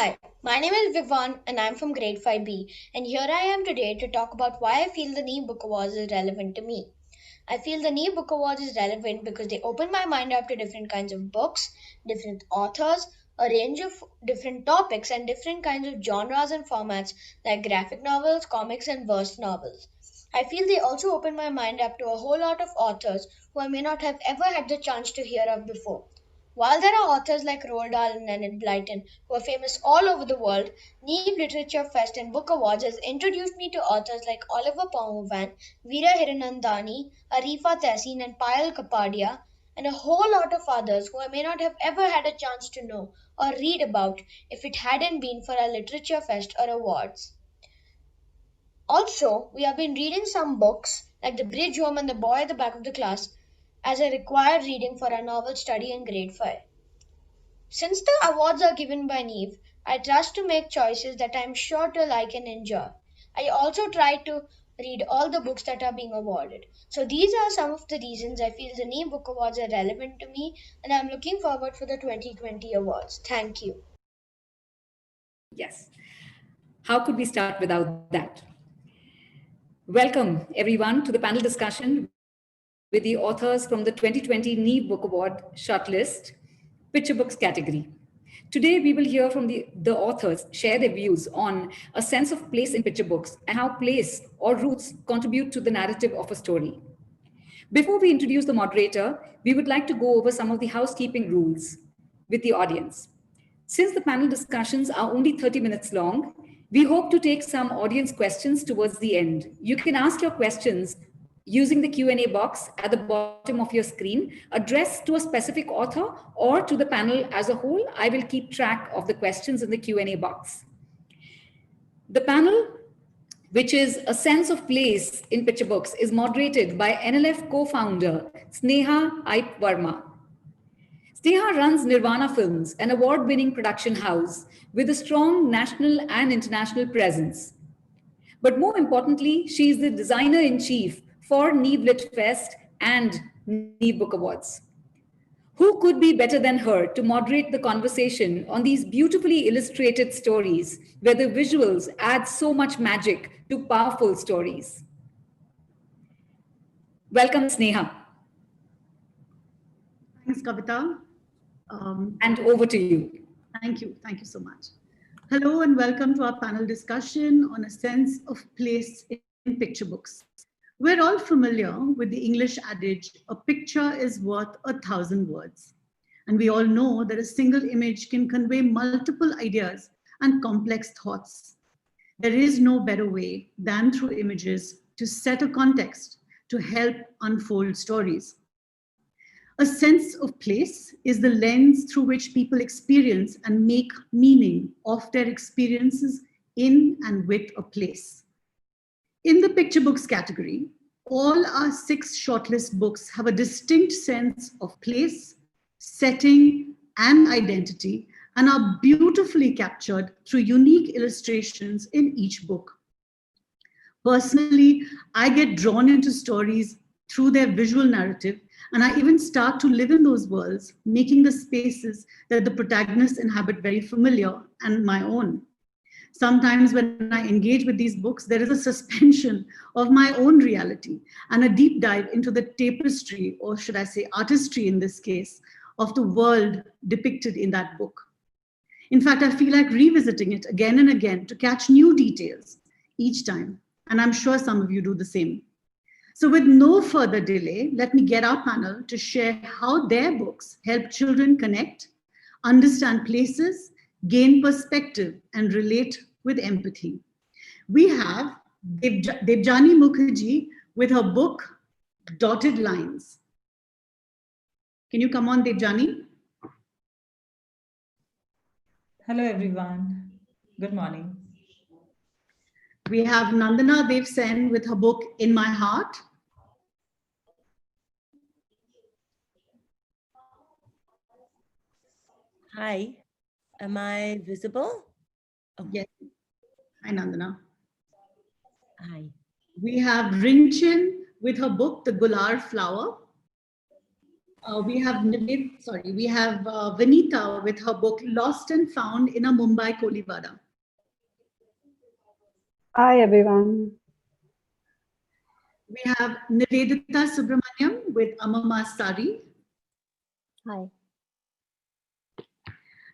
Hi, my name is Vivan and I'm from grade 5B, and here I am today to talk about why I feel the NEEB Book Awards is relevant to me. I feel the NEEB Book Awards is relevant because they open my mind up to different kinds of books, different authors, a range of different topics, and different kinds of genres and formats like graphic novels, comics, and verse novels. I feel they also open my mind up to a whole lot of authors who I may not have ever had the chance to hear of before. While there are authors like Roald Dahl and Enid Blyton who are famous all over the world, NEEB Literature Fest and Book Awards has introduced me to authors like Oliver Paumovan, Veera Hiranandani, Arifa Tehseen, and Payal Kapadia, and a whole lot of others who I may not have ever had a chance to know or read about if it hadn't been for our Literature Fest or awards. Also, we have been reading some books like The Bridge Home and The Boy at the Back of the Class as a required reading for our novel study in grade 5. Since the awards are given by Neve, I trust to make choices that I am sure to like and enjoy. I also try to read all the books that are being awarded. So these are some of the reasons I feel the Neve Book Awards are relevant to me, and I'm looking forward for the 2020 awards. Thank you. Yes. How could we start without that? Welcome, everyone, to the panel discussion with the authors from the 2020 NEEB Book Award shortlist, Picture Books category. Today, we will hear from the authors share their views on a sense of place in picture books and how place or roots contribute to the narrative of a story. Before we introduce the moderator, we would like to go over some of the housekeeping rules with the audience. Since the panel discussions are only 30 minutes long, we hope to take some audience questions towards the end. You can ask your questions using the Q&A box at the bottom of your screen, addressed to a specific author or to the panel as a whole. I will keep track of the questions in the Q&A box. The panel, which is a sense of place in picture books, is moderated by NLF co-founder Sneha Aip Verma. Sneha runs Nirvana Films, an award-winning production house with a strong national and international presence. But more importantly, she is the designer-in-chief for NEEB Lit Fest and NEEB Book Awards. Who could be better than her to moderate the conversation on these beautifully illustrated stories where the visuals add so much magic to powerful stories? Welcome, Sneha. Thanks, Kavita. And over to you. Thank you. Thank you so much. Hello and welcome to our panel discussion on a sense of place in picture books. We're all familiar with the English adage, a picture is worth 1,000 words. And we all know that a single image can convey multiple ideas and complex thoughts. There is no better way than through images to set a context to help unfold stories. A sense of place is the lens through which people experience and make meaning of their experiences in and with a place. In the picture books category, all our 6 shortlist books have a distinct sense of place, setting, and identity, and are beautifully captured through unique illustrations in each book. Personally, I get drawn into stories through their visual narrative, and I even start to live in those worlds, making the spaces that the protagonists inhabit very familiar and my own. Sometimes when I engage with these books, there is a suspension of my own reality and a deep dive into the tapestry, or should I say artistry in this case, of the world depicted in that book. In fact, I feel like revisiting it again and again to catch new details each time, and I'm sure some of you do the same. So with no further delay, let me get our panel to share how their books help children connect, understand places, gain perspective, and relate with empathy. We have Debjani Mukherjee with her book, Dotted Lines. Can you come on, Debjani? Hello, everyone. Good morning. We have Nandana Devsen with her book, In My Heart. Hi, am I visible? Oh. Yes. Hi, Nandana. Hi. We have Ringchin with her book, The Gular Flower. We have Vinita with her book Lost and Found in a Mumbai Kolivada. Hi, everyone. We have Nivedita Subramaniam with Amama Sari. Hi.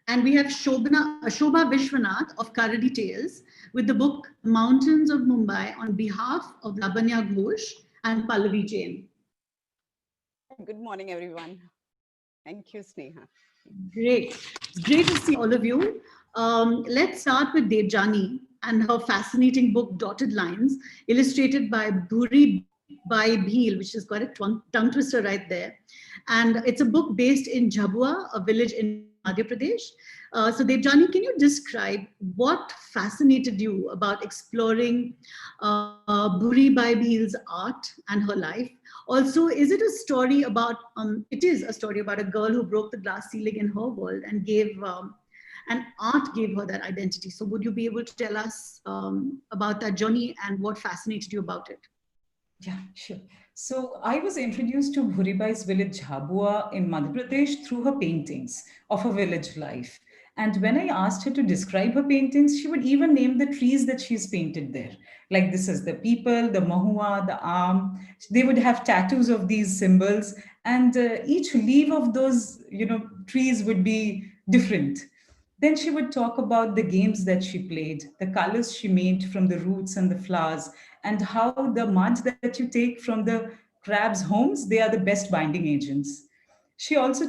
And we have Shobha Vishwanath of Karadi Tales with the book Mountains of Mumbai on behalf of Labanya Ghosh and Pallavi Jain. Good morning, everyone. Thank you, Sneha. Great. It's great to see all of you. Let's start with Devjani and her fascinating book, Dotted Lines, illustrated by Bhuri Bai Bhil, which has got a tongue twister right there. And it's a book based in Jhabua, a village in Madhya Pradesh. So Devjani, can you describe what fascinated you about exploring Bhuri Bai Bhil's art and her life? Also, is it a story about, it is a story about a girl who broke the glass ceiling in her world and gave, and art gave her that identity. So would you be able to tell us about that journey and what fascinated you about it? Yeah, sure. So I was introduced to Bhuribai's village Jhabua in Madhya Pradesh through her paintings of her village life. And when I asked her to describe her paintings, she would even name the trees that she's painted there. Like this is the peepal, the mahua, the aam. They would have tattoos of these symbols, and each leaf of those, trees would be different. Then she would talk about the games that she played, the colors she made from the roots and the flowers, and how the mud that you take from the crabs' homes, they are the best binding agents. She also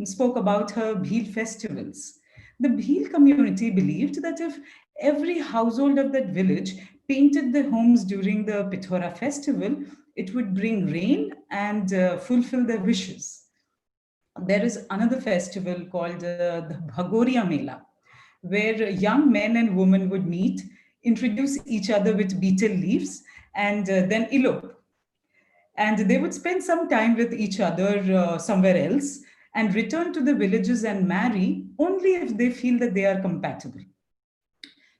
spoke about her Bhil festivals. The Bhil community believed that if every household of that village painted their homes during the Pithora festival, it would bring rain and fulfill their wishes. There is another festival called the Bhagoria Mela, where young men and women would meet, introduce each other with betel leaves, and then elope. And they would spend some time with each other somewhere else and return to the villages and marry only if they feel that they are compatible.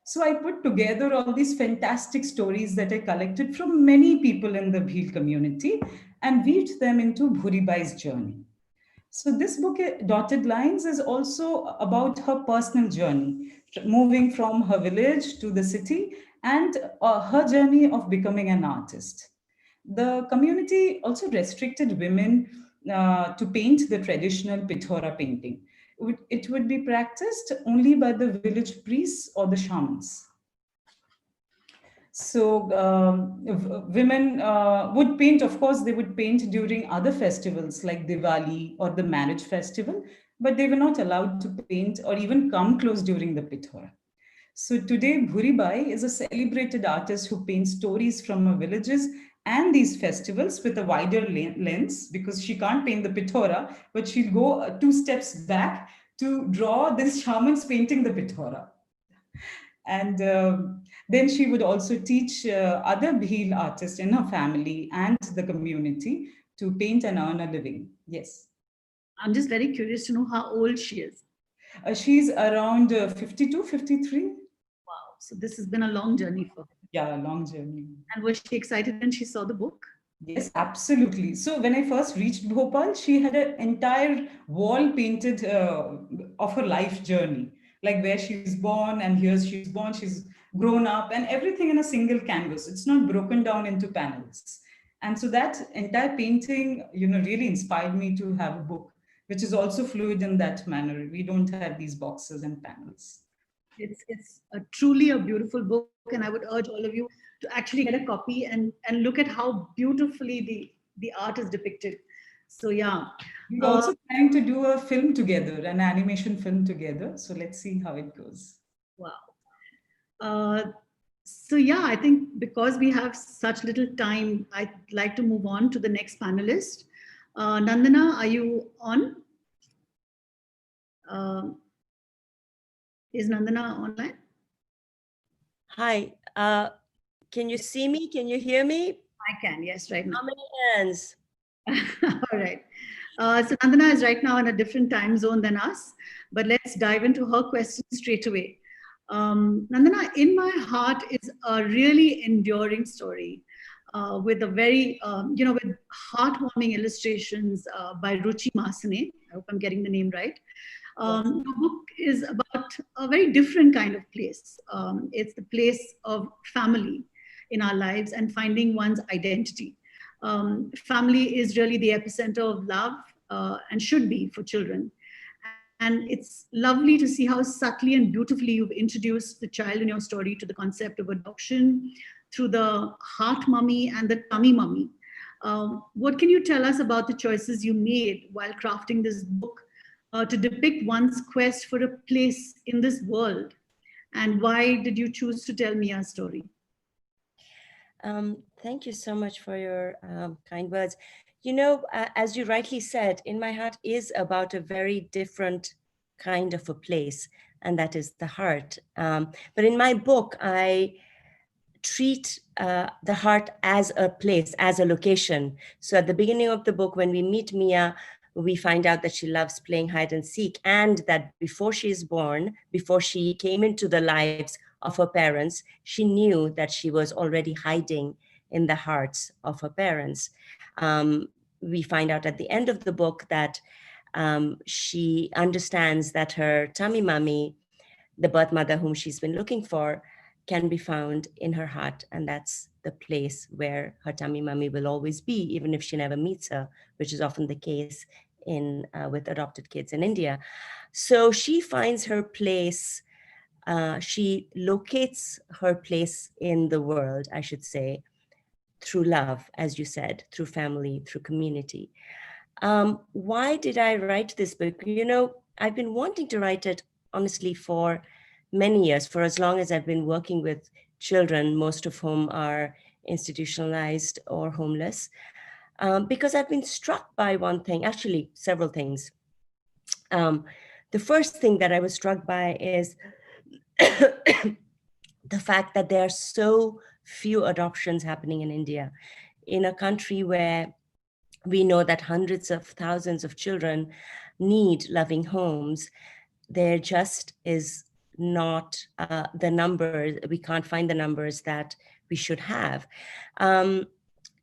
So I put together all these fantastic stories that I collected from many people in the Bhil community and weaved them into Bhuribai's journey. So this book, Dotted Lines, is also about her personal journey, moving from her village to the city and her journey of becoming an artist. The community also restricted women to paint the traditional Pithora painting. It would be practiced only by the village priests or the shamans. So women would paint, of course, they would paint during other festivals like Diwali or the marriage festival, but they were not allowed to paint or even come close during the Pithora. So today, Bhuribai is a celebrated artist who paints stories from her villages and these festivals with a wider lens, because she can't paint the Pithora, but she'll go 2 steps back to draw this shamans painting the Pithora. And then she would also teach other Bhil artists in her family and the community to paint and earn a living. Yes. I'm just very curious to know how old she is. She's around 52, 53. Wow. So this has been a long journey for her. Yeah, a long journey. And was she excited when she saw the book? Yes, absolutely. So when I first reached Bhopal, she had an entire wall painted of her life journey, like where she's born and here she's born, she's grown up, and everything in a single canvas. It's not broken down into panels. And so that entire painting, really inspired me to have a book, which is also fluid in that manner. We don't have these boxes and panels. It's truly a beautiful book, and I would urge all of you to actually get a copy and look at how beautifully the art is depicted. So yeah. We're also trying to do a film together, an animation film together. So let's see how it goes. Wow. So yeah, I think because we have such little time, I'd like to move on to the next panelist. Nandana, are you on? Is Nandana online? Hi. Can you see me? Can you hear me? I can, yes, right now. How many hands? All right. So Nandana is right now in a different time zone than us, but let's dive into her question straight away. Nandana, In My Heart is a really enduring story. with a very, with heartwarming illustrations by Ruchi Masane. I hope I'm getting the name right. The book is about a very different kind of place. It's the place of family in our lives and finding one's identity. Family is really the epicenter of love and should be for children. And it's lovely to see how subtly and beautifully you've introduced the child in your story to the concept of adoption through the heart mummy and the tummy mummy. What can you tell us about the choices you made while crafting this book to depict one's quest for a place in this world? And why did you choose to tell Mia's story? Thank you so much for your kind words. You know, as you rightly said, In My Heart is about a very different kind of a place, and that is the heart. But in my book, I treat the heart as a place, as a location. So at the beginning of the book, when we meet Mia, we find out that she loves playing hide and seek, and that before she is born, before she came into the lives of her parents, she knew that she was already hiding in the hearts of her parents. We find out at the end of the book that she understands that her tummy mummy, the birth mother whom she's been looking for, can be found in her heart. And that's the place where her tummy mummy will always be, even if she never meets her, which is often the case with adopted kids in India. So she finds her place, she locates her place in the world, I should say, through love, as you said, through family, through community. Why did I write this book? You know, I've been wanting to write it, honestly, for many years, for as long as I've been working with children, most of whom are institutionalized or homeless, because I've been struck by one thing, actually several things. The first thing that I was struck by is the fact that there are so few adoptions happening in India, in a country where we know that hundreds of thousands of children need loving homes. There just is not the numbers, we can't find the numbers that we should have.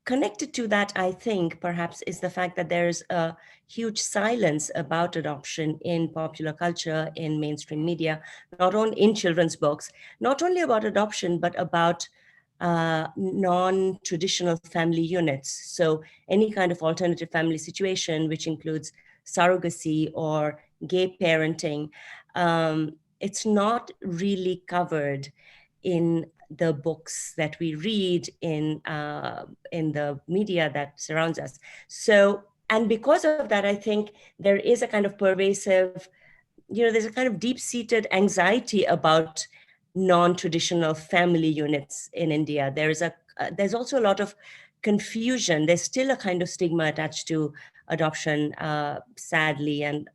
Connected to that, I think, perhaps, is the fact that there's a huge silence about adoption in popular culture, in mainstream media, not only in children's books, not only about adoption, but about non-traditional family units. So any kind of alternative family situation, which includes surrogacy or gay parenting, it's not really covered in the books that we read, in the media that surrounds us. So, and because of that, I think there is a kind of pervasive, there's a kind of deep-seated anxiety about non-traditional family units in India. There's also a lot of confusion. There's still a kind of stigma attached to adoption, sadly and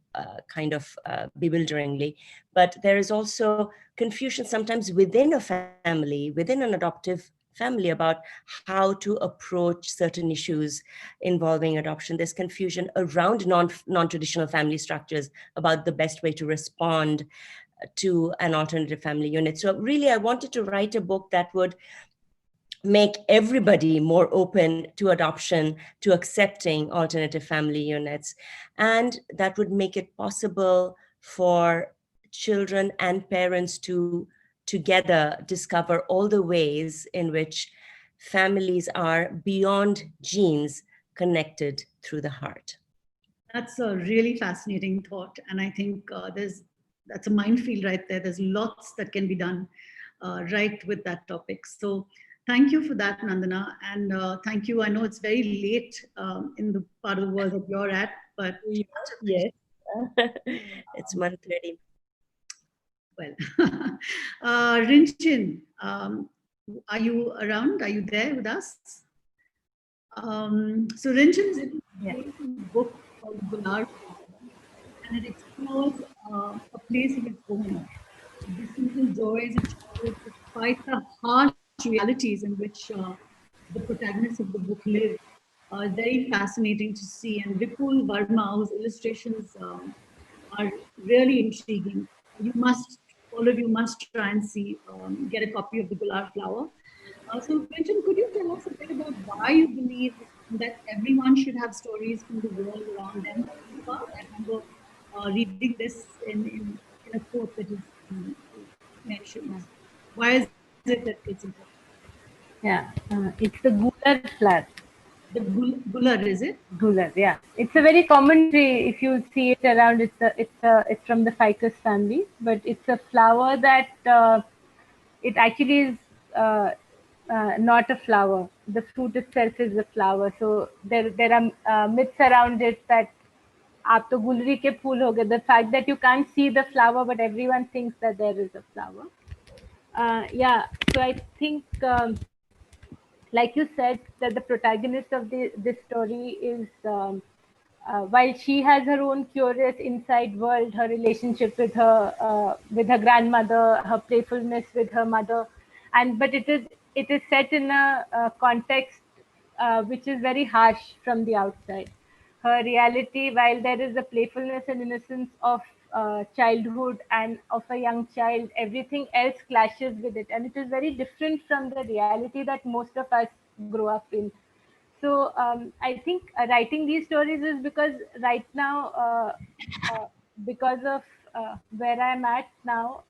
kind of bewilderingly. But there is also confusion sometimes within a family, within an adoptive family, about how to approach certain issues involving adoption. There's confusion around non-traditional family structures about the best way to respond to an alternative family unit. So really, I wanted to write a book that would make everybody more open to adoption, to accepting alternative family units, and that would make it possible for children and parents to together discover all the ways in which families are beyond genes, connected through the heart. That's a really fascinating thought. And I think that's a minefield right there. There's lots that can be done right with that topic. So thank you for that, Nandana. And thank you. I know it's very late in the part of the world that you're at, but yes, it's 1:30. Well, Rinchin, are you around? Are you there with us? So Rinchin's written a book called Gular, and it explores a place of its own, the simple joys and challenges, despite the harsh realities in which the protagonists of the book live. Very fascinating to see, and Vipul Verma, whose illustrations are really intriguing. All of you must try and see, get a copy of the Gular Flower. So, Pinchon, could you tell us a bit about why you believe that everyone should have stories from the world around them to think about? I remember reading this in a quote that is mentioned. Why is it that it's important? Yeah, it's the gular flower. The gular, is it? Gular, yeah. It's a very common tree. If you see it around, it's from the ficus family, but it's a flower that it actually is not a flower. The fruit itself is a flower. So there are myths around it that आप तो गुलरी के फूल हो गए. The fact that you can't see the flower, but everyone thinks that there is a flower. Yeah, so I think, like you said, that the protagonist of this story is, while she has her own curious inside world, her relationship with her grandmother, her playfulness with her mother, but it is set in a context which is very harsh from the outside. Her reality, while there is the playfulness and innocence of childhood and of a young child, everything else clashes with it, and it is very different from the reality that most of us grow up in. So I think writing these stories is because right now, because of where I'm at now,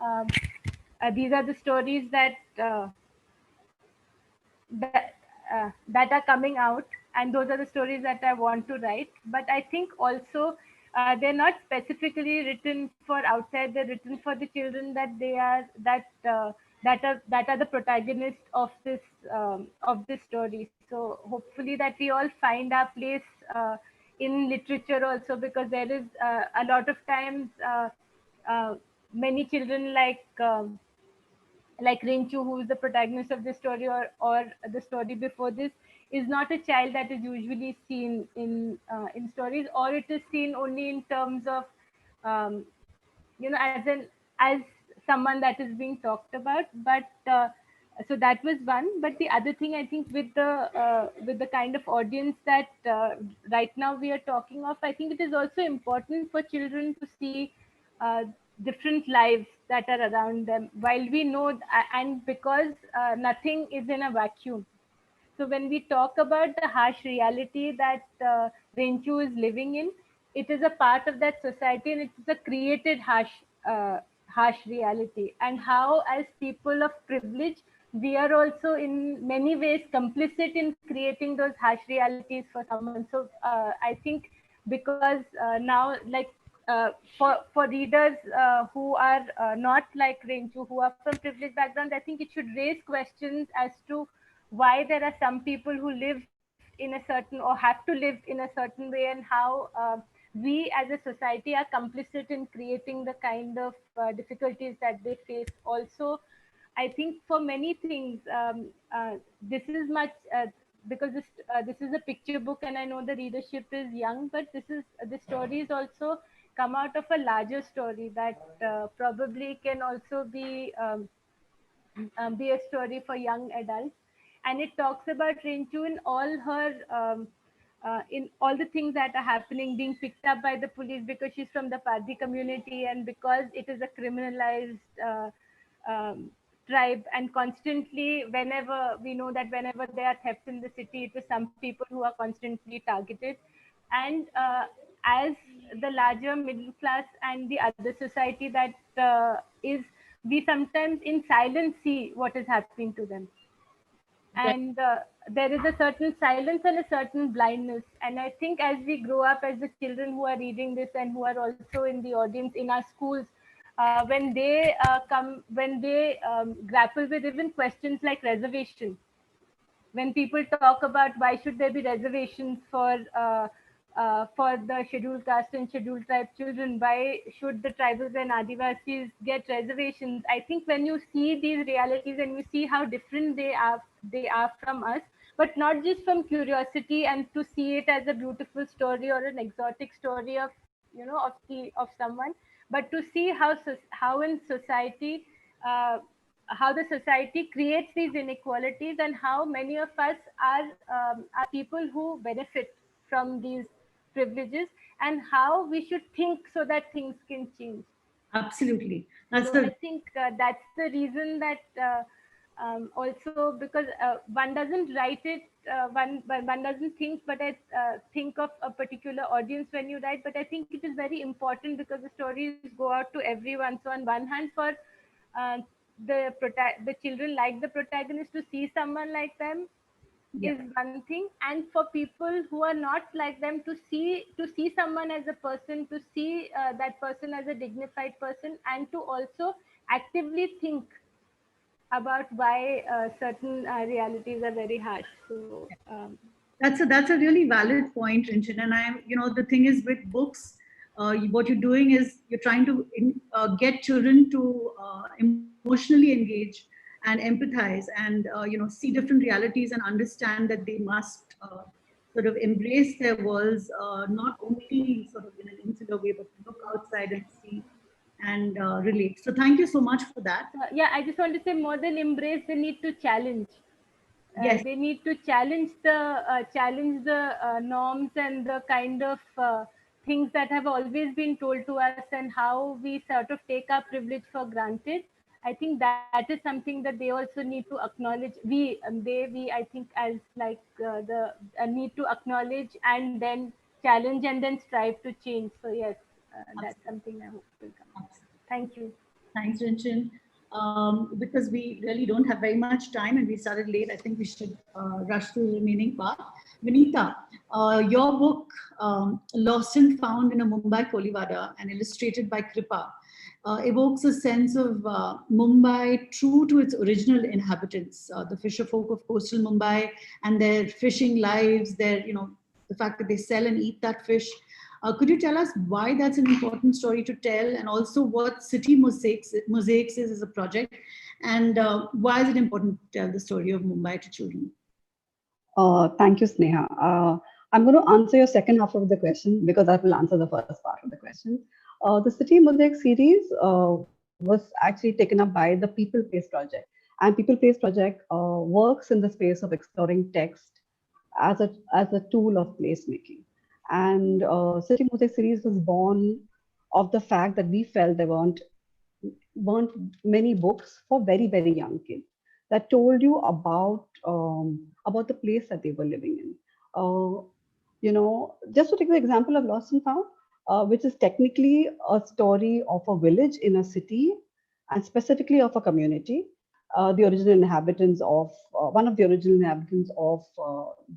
these are the stories that are coming out, and those are the stories that I want to write. But I think also they're not specifically written for outside. They're written for the children that are the protagonists of this story. So hopefully that we all find our place in literature also, because there is a lot of times many children like Rinchu, who is the protagonist of this story, or the story before this, is not a child that is usually seen in stories, or it is seen only in terms of um, as someone that is being talked about. But so that was one. But the other thing, I think, with the kind of audience that right now we are talking of, I think it is also important for children to see different lives that are around them, while we know and because nothing is in a vacuum. So when we talk about the harsh reality that Renchu is living in, it is a part of that society, and it's a created harsh reality. And how, as people of privilege, we are also in many ways complicit in creating those harsh realities for someone. So I think, because now, like, for readers who are not like Renchu, who are from privileged backgrounds, I think it should raise questions as to why there are some people who live in a certain, or have to live in a certain way, and how we as a society are complicit in creating the kind of difficulties that they face. Also, I think for many things, this is much because this is a picture book, and I know the readership is young, but the story is also come out of a larger story that probably can also be a story for young adults. And it talks about Rinchu in all the things that are happening, being picked up by the police because she's from the Pardi community, and because it is a criminalized um, tribe, and constantly, whenever we know that whenever there are thefts in the city, it is some people who are constantly targeted. And as the larger middle class and the other society that is, we sometimes in silence see what is happening to them. And there is a certain silence and a certain blindness. And I think as we grow up, as the children who are reading this and who are also in the audience in our schools, when they grapple with even questions like reservation, when people talk about why should there be reservations for the scheduled caste and scheduled tribe children, why should the tribals and Adivasis get reservations? I think when you see these realities and you see how different they are from us, but not just from curiosity and to see it as a beautiful story or an exotic story of of someone, but to see how in society. How the society creates these inequalities, and how many of us are people who benefit from these privileges, and how we should think so that things can change. Absolutely. So I think that's the reason that Also because one doesn't write it, one doesn't think, but I think of a particular audience when you write. But I think it is very important because the stories go out to everyone. So on one hand, for uh, the children like the protagonist to see someone like them is one thing, and for people who are not like them to see someone as a person, to see that person as a dignified person, and to also actively think about why certain realities are very harsh. So That's a really valid point, Rinchin. And the thing is with books, what you're doing is you're trying to get children to emotionally engage and empathize and see different realities and understand that they must sort of embrace their worlds, not only sort of in an insular way, but look outside and see and relate. So thank you so much for that. yeah, I just want to say, more than embrace, they need to challenge. Yes. They need to challenge the norms and the kind of things that have always been told to us, and how we sort of take our privilege for granted. I think that is something that they also need to acknowledge. We I think, as like the need to acknowledge and then challenge and then strive to change. So yes, that's something I hope will come. Thank you. Thanks, Rinchin. Because we really don't have very much time and we started late, I think we should rush through the remaining part. Vinita, your book, Lost and Found in a Mumbai Kolivada and illustrated by Kripa, evokes a sense of Mumbai true to its original inhabitants, the fisher folk of coastal Mumbai and their fishing lives, the fact that they sell and eat that fish. Could you tell us why that's an important story to tell, and also what City Mosaics is as a project, and why is it important to tell the story of Mumbai to children? Thank you, Sneha. I'm going to answer your second half of the question because I will answer the first part of the question. The City Mosaic series was actually taken up by the People Place Project. And People Place Project works in the space of exploring text as a tool of placemaking. And City Mosaic series was born of the fact that we felt there weren't many books for very, very young kids that told you about the place that they were living in. Just to take the example of Lost and Found, which is technically a story of a village in a city and specifically of a community, the original inhabitants of one of the original inhabitants of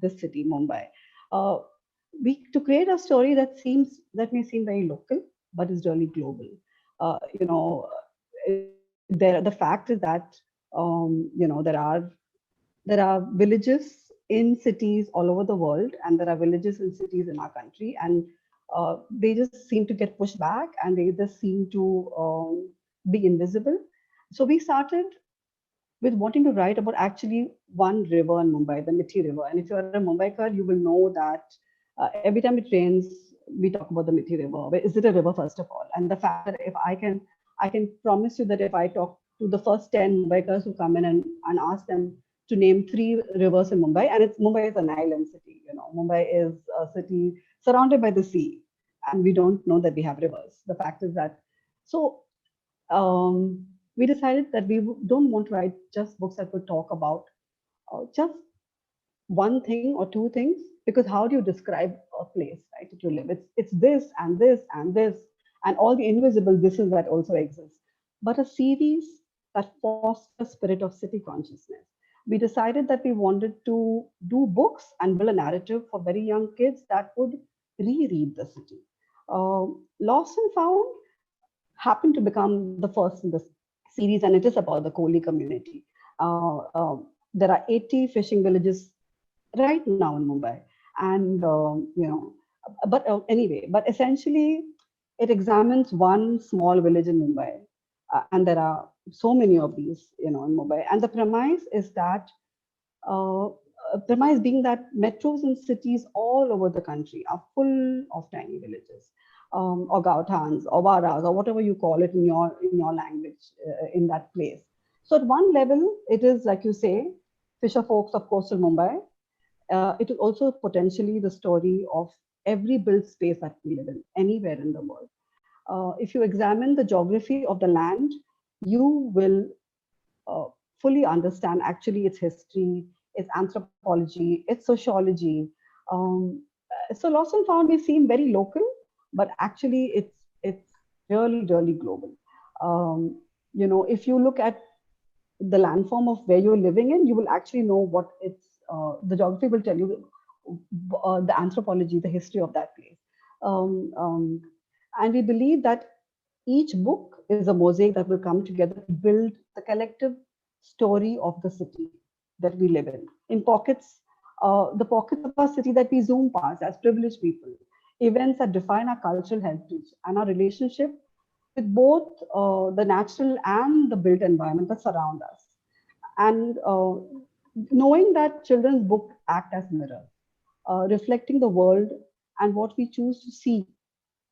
this city, Mumbai. To create a story that may seem very local, but is really global. The fact is that there are villages in cities all over the world, and there are villages in cities in our country, and they just seem to get pushed back, and they just seem to be invisible. So we started with wanting to write about actually one river in Mumbai, the Mithi River. And if you're a Mumbaiker, you will know that every time it rains, we talk about the Mithi River. Is it a river, first of all? And the fact that if I can promise you that if I talk to the first 10 Mumbaikars who come in and ask them to name 3 rivers in Mumbai, and Mumbai is an island city. Mumbai is a city surrounded by the sea, and we don't know that we have rivers. The fact is that, so we decided that we don't want to write just books that would talk about just one thing or 2 things, because how do you describe a place, right, that you live? It's this and this and this, and all the invisible thises that also exist. But a series that fosters a spirit of city consciousness. We decided that we wanted to do books and build a narrative for very young kids that would reread the city. Lost and Found happened to become the first in the series, and it is about the Koli community. There are 80 fishing villages right now in Mumbai, and but essentially it examines one small village in Mumbai, and there are so many of these, in Mumbai. And the premise is that, premise being that metros and cities all over the country are full of tiny villages, or gauthans, or varas, or whatever you call it in your language, in that place. So at one level, it is, like you say, fisher folks of coastal Mumbai. It is also potentially the story of every built space that we live in, anywhere in the world. If you examine the geography of the land, you will fully understand actually its history, its anthropology, its sociology. So Lost and Found may seem very local, but actually it's really, really global. If you look at the landform of where you're living in, you will actually know what the geography will tell you the anthropology, the history of that place. Um, um, and we believe that each book is a mosaic that will come together to build the collective story of the city that we live in. In pockets, the pockets of our city that we zoom past as privileged people, events that define our cultural heritage and our relationship with both the natural and the built environment that surround us. And knowing that children's books act as mirrors, reflecting the world and what we choose to see,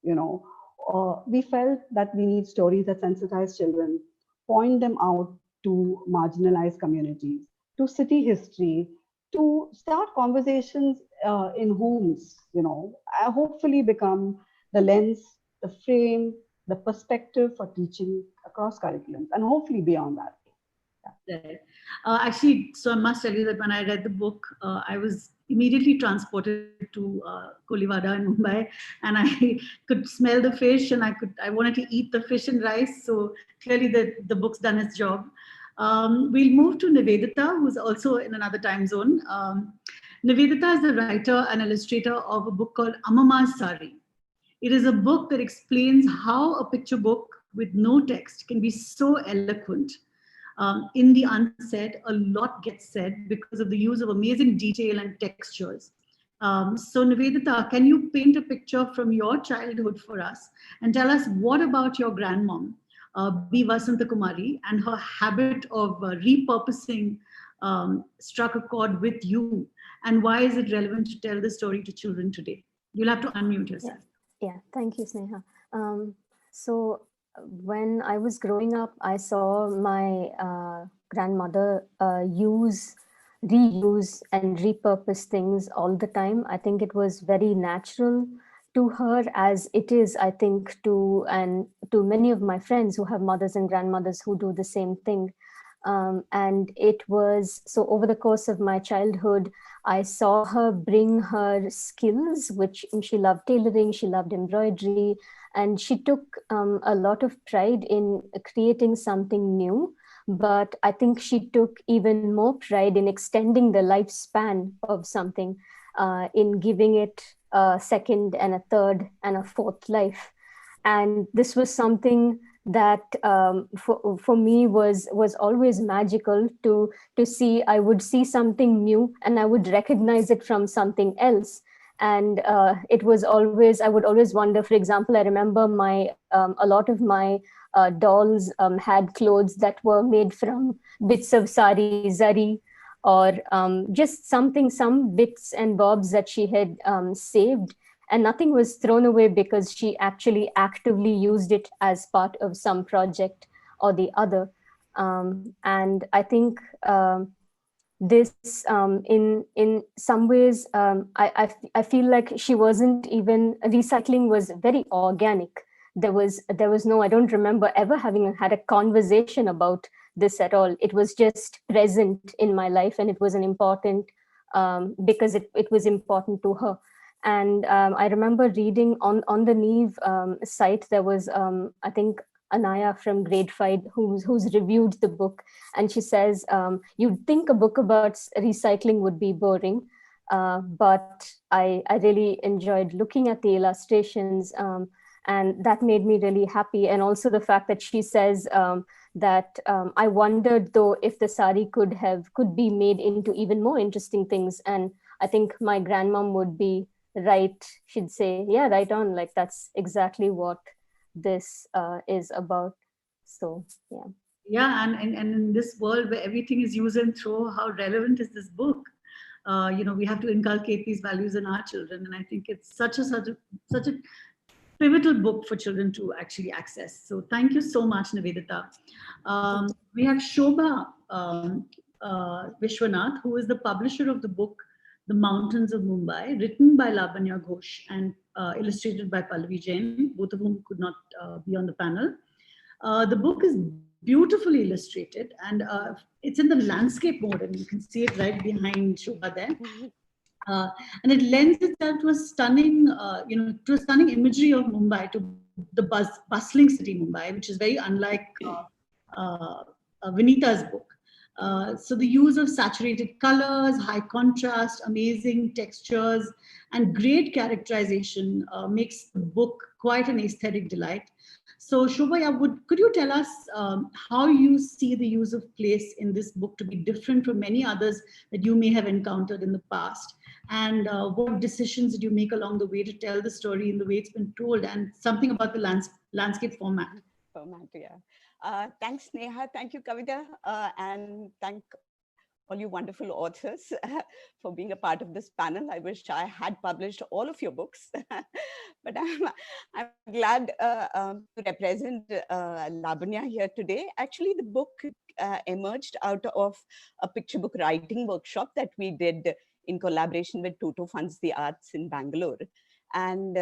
we felt that we need stories that sensitize children, point them out to marginalized communities, to city history, to start conversations in homes, hopefully become the lens, the frame, the perspective for teaching across curriculums, and hopefully beyond that. Right. Actually, so I must tell you that when I read the book, I was immediately transported to Kolivada in Mumbai, and I could smell the fish, and I wanted to eat the fish and rice. So clearly, the book's done its job. We'll move to Nivedita, who's also in another time zone. Nivedita is the writer and illustrator of a book called Amama's Sari. It is a book that explains how a picture book with no text can be so eloquent. In the unsaid, a lot gets said because of the use of amazing detail and textures. So Nivedita, can you paint a picture from your childhood for us and tell us what about your grandmom, B. Vasanta Kumari, and her habit of repurposing struck a chord with you, and why is it relevant to tell the story to children today? You'll have to unmute yourself. Yeah, thank you, Sneha. So when I was growing up, I saw my grandmother reuse and repurpose things all the time. I think it was very natural to her, as it is, I think, to many of my friends who have mothers and grandmothers who do the same thing. And it was, so over the course of my childhood, I saw her bring her skills, which she loved tailoring, she loved embroidery, and she took a lot of pride in creating something new. But I think she took even more pride in extending the lifespan of something, in giving it a second and a third and a fourth life. And this was something that for me was always magical to see. I would see something new and I would recognize it from something else. And it was always, I would always wonder, for example, I remember a lot of my dolls had clothes that were made from bits of sari, zari, or just some bits and bobs that she had saved. And nothing was thrown away because she actually actively used it as part of some project or the other. And I think this, in some ways, I feel like she wasn't even, recycling was very organic. There was no, I don't remember ever having had a conversation about this at all. It was just present in my life, and it was an important, because it was important to her. And I remember reading on the Neve site, there was, I think, Anaya from Grade 5 who's reviewed the book. And she says, you'd think a book about recycling would be boring, but I really enjoyed looking at the illustrations, and that made me really happy. And also the fact that she says that I wondered, though, if the sari could be made into even more interesting things. And I think my grandmom would be right. She'd say, yeah, right on, like that's exactly what this is about. So yeah, and in this world where everything is use and throw, how relevant is this book? We have to inculcate these values in our children, and I think it's such a pivotal book for children to actually access. So thank you so much, Nivedita. We have Shobha Vishwanath, who is the publisher of the book The Mountains of Mumbai, written by Lavanya Ghosh and illustrated by Pallavi Jain, both of whom could not be on the panel. The book is beautifully illustrated, and it's in the landscape mode, and you can see it right behind Shobha there. And it lends itself to a stunning, to a stunning imagery of Mumbai, to the bustling city Mumbai, which is very unlike Vinita's book. So the use of saturated colors, high contrast, amazing textures, and great characterization makes the book quite an aesthetic delight. So Shobha, could you tell us how you see the use of place in this book to be different from many others that you may have encountered in the past? And what decisions did you make along the way to tell the story in the way it's been told, and something about the landscape format? Yeah. Thanks, Neha. Thank you, Kavita. And thank all you wonderful authors for being a part of this panel. I wish I had published all of your books, but I'm glad to represent Lavanya here today. Actually, the book emerged out of a picture book writing workshop that we did in collaboration with Toto Funds the Arts in Bangalore. And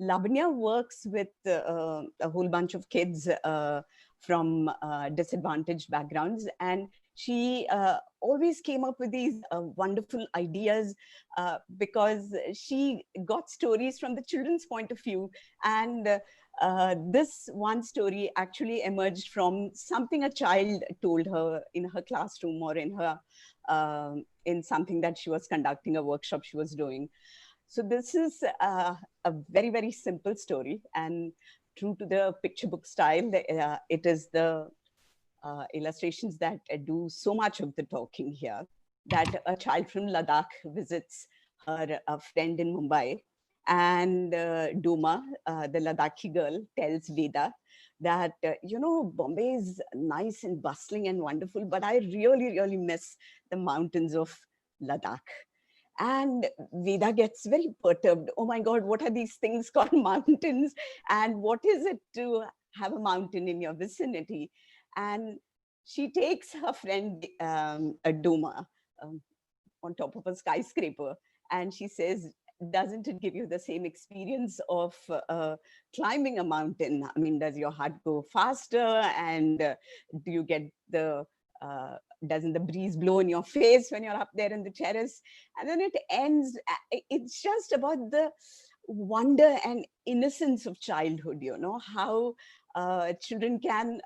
Lavanya works with a whole bunch of kids from disadvantaged backgrounds, and she always came up with these wonderful ideas because she got stories from the children's point of view. And this one story actually emerged from something a child told her in her classroom, or in her in something that she was conducting, a workshop she was doing. So this is a very, very simple story, and true to the picture book style, it is the illustrations that do so much of the talking here. That a child from Ladakh visits her friend in Mumbai, and Duma, the Ladakhi girl, tells Veda that, Bombay is nice and bustling and wonderful, but I really, really miss the mountains of Ladakh. And Veda gets very perturbed. Oh my God, what are these things called mountains? And what is it to have a mountain in your vicinity? And she takes her friend Duma on top of a skyscraper, and she says, doesn't it give you the same experience of climbing a mountain? I mean, does your heart go faster? And do you get the doesn't the breeze blow in your face when you're up there in the terrace? And then it ends. It's just about the wonder and innocence of childhood, how children can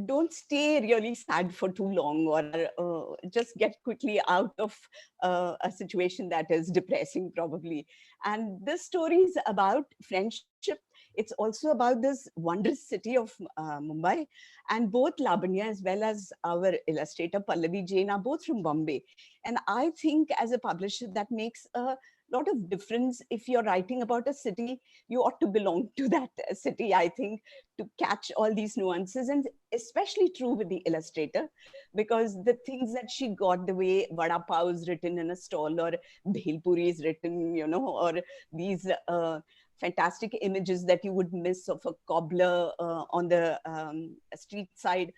don't stay really sad for too long, or just get quickly out of a situation that is depressing, probably. And this story is about friendship. It's also about this wondrous city of Mumbai. And both Lavanya as well as our illustrator Pallavi Jain are both from Bombay. And I think as a publisher, that makes a lot of difference. If you're writing about a city, you ought to belong to that city, I think, to catch all these nuances. And especially true with the illustrator, because the things that she got, the way vada pav is written in a stall, or bhelpuri is written, or these fantastic images that you would miss of a cobbler on the street side,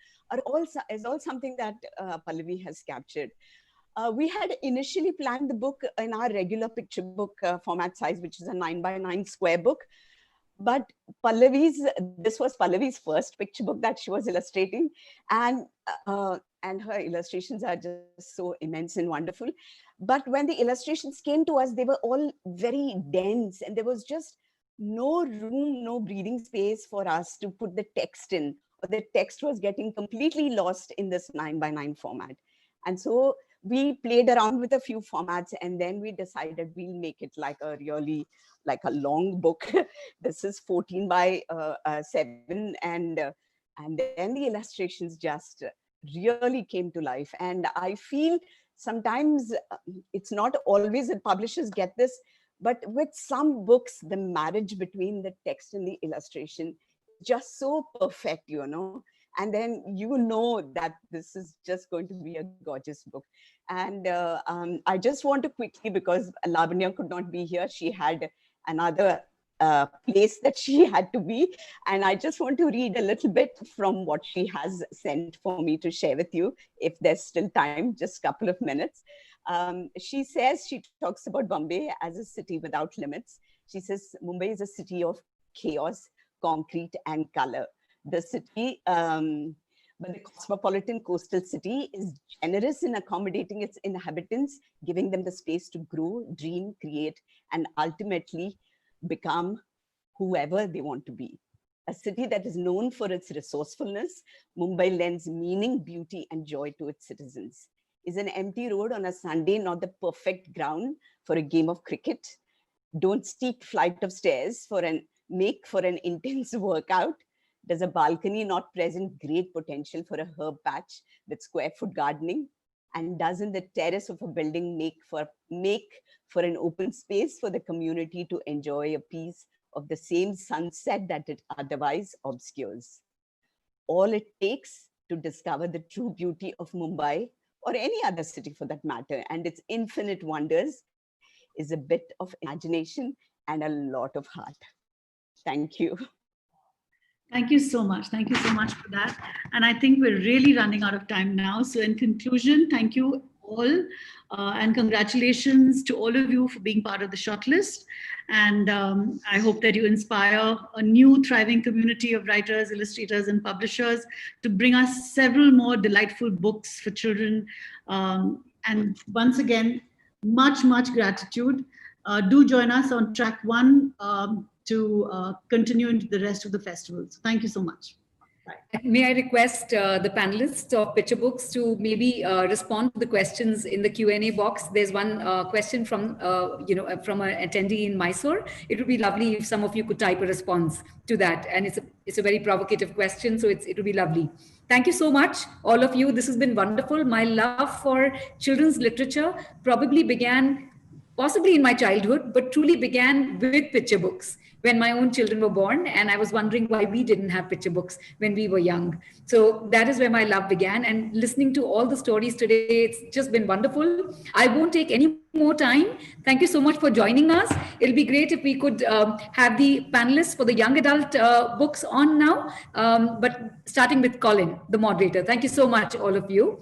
is all something that Pallavi has captured. We had initially planned the book in our regular picture book format size, which is a 9x9 square book. But this was Pallavi's first picture book that she was illustrating. And her illustrations are just so immense and wonderful. But when the illustrations came to us, they were all very dense, and there was just no room, no breathing space for us to put the text in, or the text was getting completely lost in this 9x9 format. And so we played around with a few formats, and then we decided we'll make it like a long book. This is 14x7, and then the illustrations just really came to life. And I feel sometimes it's not always that publishers get this, but with some books, the marriage between the text and the illustration is just so perfect, and then that this is just going to be a gorgeous book. And I just want to quickly, because Lavanya could not be here, she had another place that she had to be, and I just want to read a little bit from what she has sent for me to share with you, if there's still time, just a couple of minutes. She talks about Bombay as a city without limits. She says, Mumbai is a city of chaos, concrete, and color. the city, but the cosmopolitan coastal city is generous in accommodating its inhabitants, giving them the space to grow, dream, create, and ultimately become whoever they want to be. A city that is known for its resourcefulness, Mumbai lends meaning, beauty, and joy to its citizens. Is an empty road on a Sunday not the perfect ground for a game of cricket? Don't steep flight of stairs make for an intense workout? Does a balcony not present great potential for a herb patch with square foot gardening? And doesn't the terrace of a building make for an open space for the community to enjoy a piece of the same sunset that it otherwise obscures? All it takes to discover the true beauty of Mumbai, or any other city for that matter, and its infinite wonders, is a bit of imagination and a lot of heart. Thank you. Thank you so much. Thank you so much for that. And I think we're really running out of time now. So in conclusion, thank you all. And congratulations to all of you for being part of the shortlist. And I hope that you inspire a new thriving community of writers, illustrators, and publishers to bring us several more delightful books for children. And once again, much, much gratitude. Do join us on track 1 to continue into the rest of the festival. So thank you so much. May I request the panelists of Picture Books to maybe respond to the questions in the Q&A box. There's one question from from an attendee in Mysore. It would be lovely if some of you could type a response to that. And it's a very provocative question, so it would be lovely. Thank you so much, all of you. This has been wonderful. My love for children's literature probably began possibly in my childhood, but truly began with picture books when my own children were born. And I was wondering why we didn't have picture books when we were young. So that is where my love began. And listening to all the stories today, it's just been wonderful. I won't take any more time. Thank you so much for joining us. It'll be great if we could have the panelists for the young adult books on now, but starting with Colin, the moderator. Thank you so much, all of you.